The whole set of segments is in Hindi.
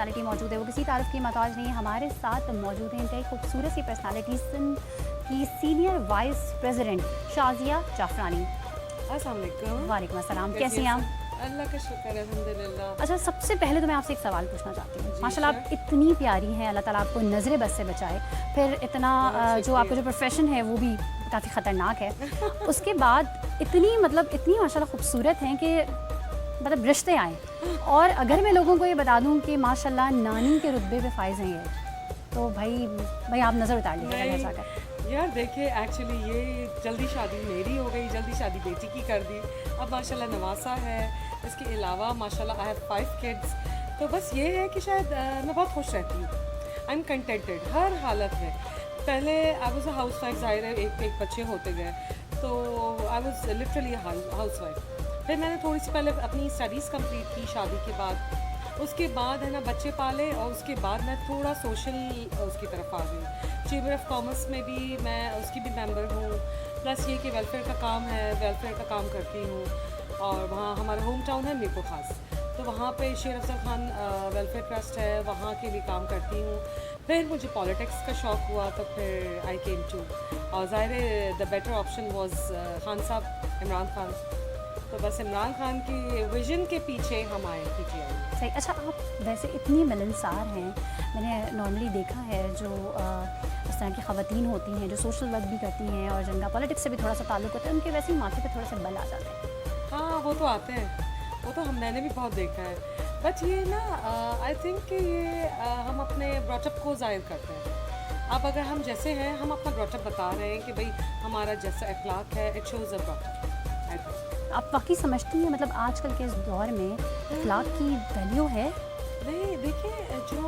पर्सनालिटी मौजूद है, वो किसी तारीफ की मोहताज नहीं है। हमारे साथ मौजूद हैं इंतहाई खूबसूरत सी पर्सनालिटी सिंध की senior vice president Shazia Jafrani. अस्सलाम वालेकुम। वालेकुम अस्सलाम, कैसी हैं आप? अल्लाह का शुक्र है, अल्हम्दुलिल्लाह। अच्छा, सबसे पहले तो मैं आपसे एक सवाल पूछना चाहती हूँ। जी, माशाल्लाह आप इतनी प्यारी हैं, अल्लाह ताला आपको नज़र बद से बचाए। फिर इतना जो आपका जो प्रोफेशन है वो भी काफ़ी ख़तरनाक है। उसके बाद इतनी इतनी माशाल्लाह खूबसूरत हैं कि रिश्ते आए। और अगर मैं लोगों को ये बता दूँ कि माशाल्लाह नानी के रुतबे पे फाइज हैं ये, तो भाई आप नज़र उतार लीजिएगा घर जाकर। यार देखिए, एक्चुअली ये जल्दी शादी मेरी हो गई, जल्दी शादी बेटी की कर दी। अब माशाल्लाह नवासा है, इसके अलावा माशाल्लाह आई हैव 5 किड्स। तो बस ये है कि शायद मैं बहुत खुश रहती हूँ। आई एम कंटेंटेड हर हालत में। पहले I was a house wife, ज़ाहिर है एक बच्चे होते गए, तो I was literally house wife. फिर मैंने थोड़ी सी पहले अपनी स्टडीज़ कंप्लीट की शादी के बाद। उसके बाद है ना बच्चे पाले, और उसके बाद मैं थोड़ा सोशल उसकी तरफ आ गई। चेंबर ऑफ कॉमर्स में भी मैं उसकी भी मेंबर हूँ। प्लस ये कि वेलफेयर का काम है, वेलफेयर का काम करती हूँ। और वहाँ हमारा होम टाउन है मीरपुर खास, तो वहाँ पे शेर अफजल खान वेलफेयर ट्रस्ट है, वहाँ के भी काम करती हूँ। फिर मुझे पॉलिटिक्स का शौक़ हुआ, तो फिर आई केम टू, और ज़ाहिर है the better option was Khan साहब, इमरान खान। तो बस इमरान खान की विजन के पीछे हम आए पीटीआई। सही। अच्छा, आप वैसे इतनी मिलनसार हैं, मैंने नॉर्मली देखा है जो इस तरह की ख़वातीन होती हैं जो सोशल वर्क भी करती हैं और जिनका पॉलिटिक्स से भी थोड़ा सा ताल्लुक़ होता है, उनके वैसे ही माथे पे थोड़े से बल आ जाते हैं। हाँ, वो तो आते हैं, वो तो मैंने भी बहुत देखा है। बट ये ना आई थिंक कि ये हम अपने ब्रॉटअप को ज़ाहिर करते हैं। अब अगर हम जैसे हैं, हम अपना ब्रॉटअप बता रहे हैं कि भाई हमारा जैसा अखलाक है, it shows a brought up, I think. आप वाकई समझती हैं आजकल के इस दौर में अखलाक की वैल्यू है? नहीं, देखिए जो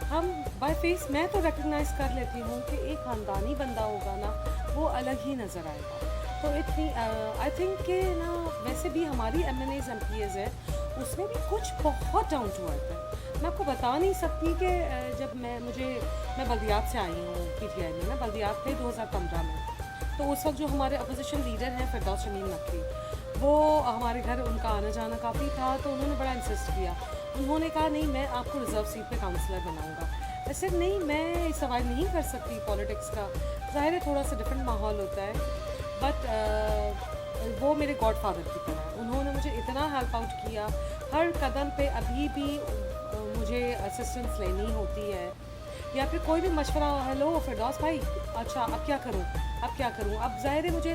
हम बाय फेस मैं तो रिकग्नाइज़ कर लेती हूँ कि एक ख़ानदानी बंदा होगा ना, वो अलग ही नज़र आएगा। तो इतनी आई थिंक कि ना वैसे भी हमारी MNAs MPAs है, उसमें भी कुछ बहुत डाउन टू अर्थ है। मैं आपको बता नहीं सकती कि जब मैं बल्दियात से आई हूँ PTI में ना, बल्दियात थे 2015 में। तो उस वक्त जो हमारे अपोजिशन लीडर हैं फिरदौस शमीम नकवी, वो हमारे घर उनका आना जाना काफ़ी था, तो उन्होंने बड़ा इंसिस्ट किया। उन्होंने कहा नहीं, मैं आपको रिजर्व सीट पे काउंसलर बनाऊंगा। ऐसे नहीं, मैं सर्वाइव नहीं कर सकती पॉलिटिक्स का, ज़ाहिर है थोड़ा सा डिफरेंट माहौल होता है। बट वो मेरे गॉडफादर की तरह है, उन्होंने मुझे इतना हेल्प आउट किया हर कदम पे। अभी भी मुझे असिस्टेंस लेनी होती है या फिर कोई भी मशवरा, हेलो फिरदौस भाई, अच्छा अब क्या करूँ, अब क्या करूँ। अब ज़ाहिर है मुझे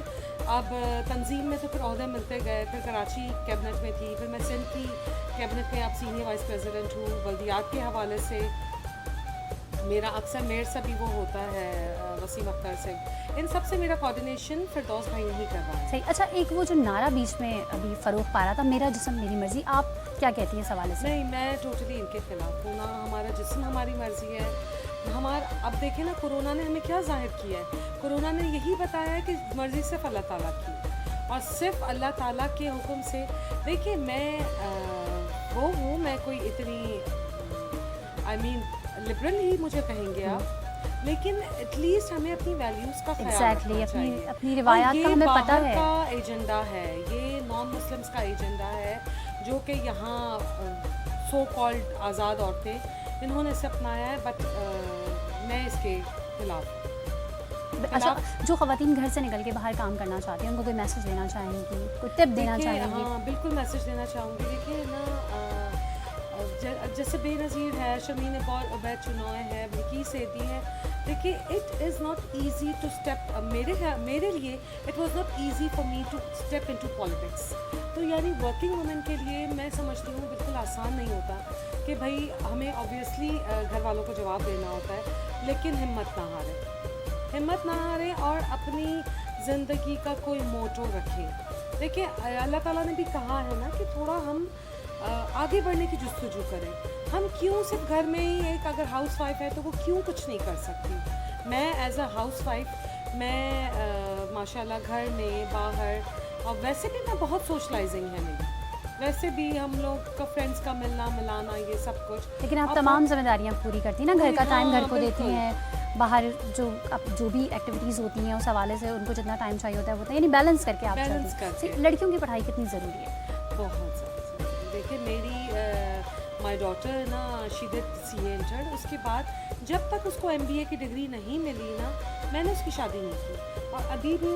अब तंजीम में तो फिर ओहदे मिलते गए। फिर कराची कैबिनेट में थी, फिर मैं सिंध की कैबिनेट में अब सीनियर वाइस प्रेसिडेंट हूँ। बल्दियात के हवाले से मेरा अक्सर मेयर से भी वो होता है, वसीम अख्तर से। इन सब से मेरा कोऑर्डिनेशन फिरदौस भाई नहीं कर रहा है। सही। अच्छा, एक वो जो नारा बीच में अभी फ़रोग़ पा रहा था, मेरा जिस्म मेरी मर्ज़ी, आप क्या कहती हैं इस हवाले से? नहीं, मैं टोटली इनके खिलाफ हूँ। ना हमारा जिस्म हमारी मर्ज़ी है, अब देखें ना, कोरोना ने हमें क्या ज़ाहिर किया है। कोरोना ने यही बताया है कि मर्ज़ी सिर्फ अल्लाह ताला की है, और सिर्फ अल्लाह ताला के हुक्म से। देखिए मैं वो हूँ, मैं कोई इतनी आई मीन लिबरल ही मुझे कहेंगे आप, लेकिन एटलीस्ट हमें अपनी वैल्यूज़ का ख्याल रखना चाहिए। अपनी रिवायात का हमें पता है। का एजेंडा है, ये नॉन मुस्लिम्स का एजेंडा है, जो कि यहाँ सो कॉल्ड आज़ाद औरतें इन्होंने इसे अपनाया है। बट मैं इसके खिलाफ। अच्छा, जो ख़वातीन घर से निकल के बाहर काम करना चाहती हैं, उनको कोई मैसेज देना चाहेंगी, कोई टिप देना चाहेंगी? हाँ, बिल्कुल मैसेज देना चाहूँगी। देखिए ना, जैसे बेनज़ीर है, शमीन उबैद चुनौए है, विकी सेदी है। देखिए, it is not easy to step, मेरे लिए it was not easy for me to step into politics. तो यानी वर्किंग वुमेन के लिए मैं समझती हूँ बिल्कुल आसान नहीं होता कि भाई हमें ऑब्वियसली घर वालों को जवाब देना होता है, लेकिन हिम्मत ना हारें और अपनी ज़िंदगी का कोई मोटो रखें। देखिए, अल्लाह ताला ने भी कहा है ना कि थोड़ा हम आगे बढ़ने की जुस्तजू करें। हम क्यों सिर्फ घर में ही, एक अगर हाउस वाइफ है तो वो क्यों कुछ नहीं कर सकती। मैं एज अ हाउस वाइफ, मैं माशाल्लाह घर में बाहर, और वैसे भी मैं बहुत सोशलाइजिंग है मेरी, वैसे भी हम लोग का फ्रेंड्स का मिलना मिलाना ये सब कुछ। लेकिन आप तमाम जिम्मेदारियाँ पूरी करती हैं ना, घर का टाइम घर को देती हैं, बाहर जो भी एक्टिविटीज़ होती हैं उस हवाले से उनको जितना टाइम चाहिए होता है वो, यानी बैलेंस करके आप चलती हैं। लड़कियों की पढ़ाई कितनी ज़रूरी है? बहुत ज़्यादा। देखिए, मेरी माय डॉटर ना शी डिड CA इंटर, उसके बाद जब तक उसको MBA की डिग्री नहीं मिली ना, मैंने उसकी शादी नहीं की। और अभी भी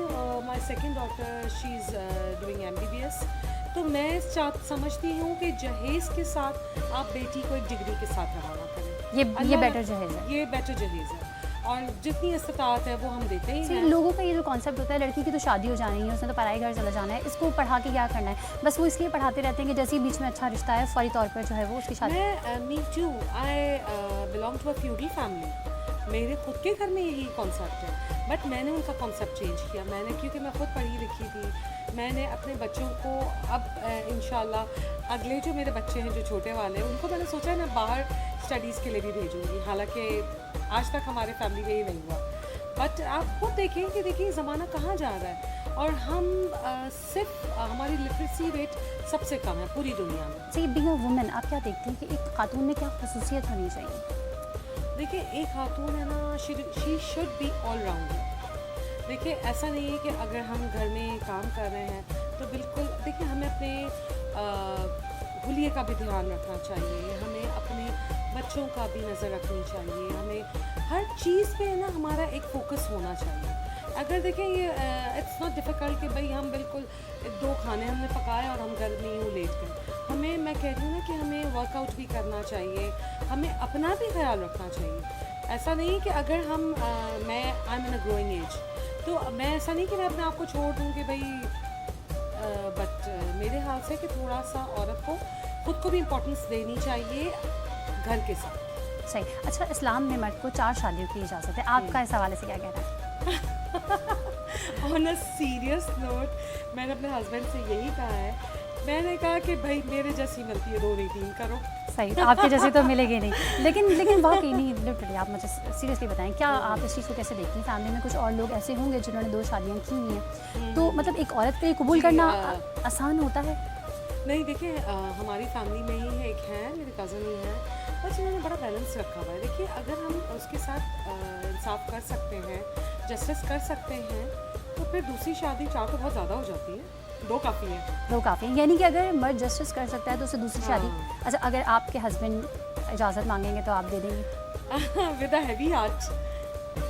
my second daughter she is doing MBBS। तो मैं समझती हूँ कि जहेज़ के साथ आप बेटी को एक डिग्री के साथ रवाना करें। ये अल्लाह बेटर जहेज़ है। ये बेटर जहेज़ है, और जितनी इस्तात है वो हम देते ही हैं। लोगों का ये जो कॉन्सेप्ट होता है, लड़की की तो शादी हो जानी है, उसने तो पढ़ाई घर चला जाना है, इसको पढ़ा के क्या करना है, बस वो इसलिए पढ़ाते रहते हैं कि जैसे ही बीच में अच्छा रिश्ता है फौरी तौर पर जो है वो उसकी शादी। मैं me too, I belong to a feudal family. मेरे खुद के घर में यही कॉन्सेप्ट है, बट मैंने उनका कॉन्सेप्ट चेंज किया। मैंने, क्योंकि मैं खुद पढ़ी लिखी थी, मैंने अपने बच्चों को अब इंशाल्लाह अगले जो मेरे बच्चे हैं जो छोटे वाले हैं, उनको मैंने सोचा है मैं बाहर स्टडीज़ के लिए भी भेजूँगी। हालांकि आज तक हमारे फैमिली में ये नहीं हुआ, बट आप खुद देखें कि देखिए ज़माना कहाँ जा रहा है, और हम सिर्फ हमारी लिटरेसी रेट सबसे कम है पूरी दुनिया में। सही, बीइंग अ वुमेन आप क्या देखती हैं कि एक खातून में क्या खसूसियत होनी चाहिए? देखिए, एक खातून है ना, she should be all rounder. देखिए, ऐसा नहीं है कि अगर हम घर में काम कर रहे हैं तो बिल्कुल, देखिए हमें अपने हुलिये का भी ध्यान रखना चाहिए, हमें अपने बच्चों का भी नज़र रखनी चाहिए, हमें हर चीज़ पे ना हमारा एक फोकस होना चाहिए। अगर देखें, ये इट्स नॉट डिफ़िकल्ट कि भाई हम बिल्कुल 2 खाने हमने पकाए और हम घर में यूँ लेट गए। हमें, मैं कह रही हूँ ना कि हमें वर्कआउट भी करना चाहिए, हमें अपना भी ख्याल रखना चाहिए। ऐसा नहीं कि अगर हम मैं I am in a growing age, तो मैं ऐसा नहीं कि मैं अपने आप को छोड़ दूँ कि भाई, बट मेरे ख्याल से कि थोड़ा सा औरत को खुद को भी इम्पोर्टेंस देनी चाहिए घर के साथ। सही। अच्छा, इस्लाम में मर्द को 4 शादियों की इजाज़त है, आपका इस हवाले से क्या कहना है? ऑन अ सीरियस नोट, मैंने अपने हस्बैंड से यही कहा है, मैंने कहा कि भाई मेरे जैसी मिलती है 2 नहीं 3 करो। सही, तो आपके जैसे तो मिलेगी नहीं, लेकिन वाकई नहीं, लिटरली आप मुझे सीरियसली बताएं, क्या आप इस चीज़ को कैसे देखती हैं? फैमिली में कुछ और लोग ऐसे होंगे जिन्होंने 2 शादियाँ की हुई हैं, तो मतलब एक औरत के लिए कबूल करना आसान होता है? नहीं, देखिए हमारी फैमिली में ही एक है, मेरे कज़न ही हैं, बस उन्होंने बड़ा बैलेंस रखा हुआ है। देखिए, अगर हम उसके साथ इंसाफ कर सकते हैं, जस्टिस कर सकते हैं, तो फिर दूसरी शादी 4 तो बहुत ज़्यादा हो जाती है, 2 काफ़ी है। 2 काफ़ी है, यानी कि अगर मर्द जस्टिस कर सकता है तो उसे दूसरी शादी। हाँ। अच्छा, अगर आपके हस्बैंड इजाज़त मांगेंगे तो आप दे देंगे? विद अ हेवी हार्ट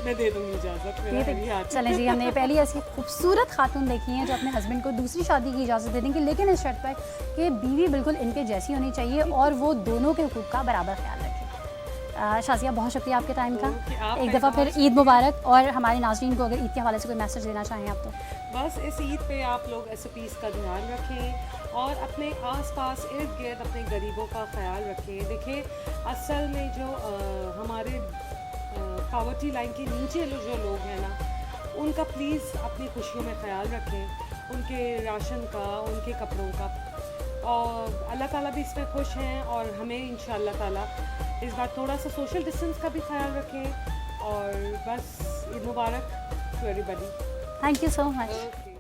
मैं दे दूँगी इजाज़त, मेरा हेवी हार्ट। चलें जी, हमने पहली ऐसी खूबसूरत खातून देखी हैं जो अपने हस्बैंड को दूसरी शादी की इजाज़त दे देंगी, लेकिन इस शर्त पर कि बीवी बिल्कुल इनके जैसी होनी चाहिए और वो दोनों के हुकूक का बराबर ख्याल रखे। शाज़िया, बहुत शुक्रिया आपके टाइम का। एक दफ़ा फिर ईद मुबारक, और हमारे नाज़रीन को अगर ईद के हवाले से कोई मैसेज देना चाहें आप तो? बस इस ईद पे आप लोग SOPs का ध्यान रखें और अपने आसपास इर्द गिर्द अपने गरीबों का ख्याल रखें। देखिए, असल में जो हमारे पॉवर्टी लाइन के नीचे जो लोग हैं ना, उनका प्लीज़ अपनी खुशियों में ख्याल रखें, उनके राशन का, उनके कपड़ों का, और अल्लाह ताला भी इसमें खुश हैं, और हमें इंशाअल्लाह ताला इस बार थोड़ा सा सोशल डिस्टेंस का भी ख्याल रखें। और बस Eid Mubarak to everybody. Thank you so much. Okay.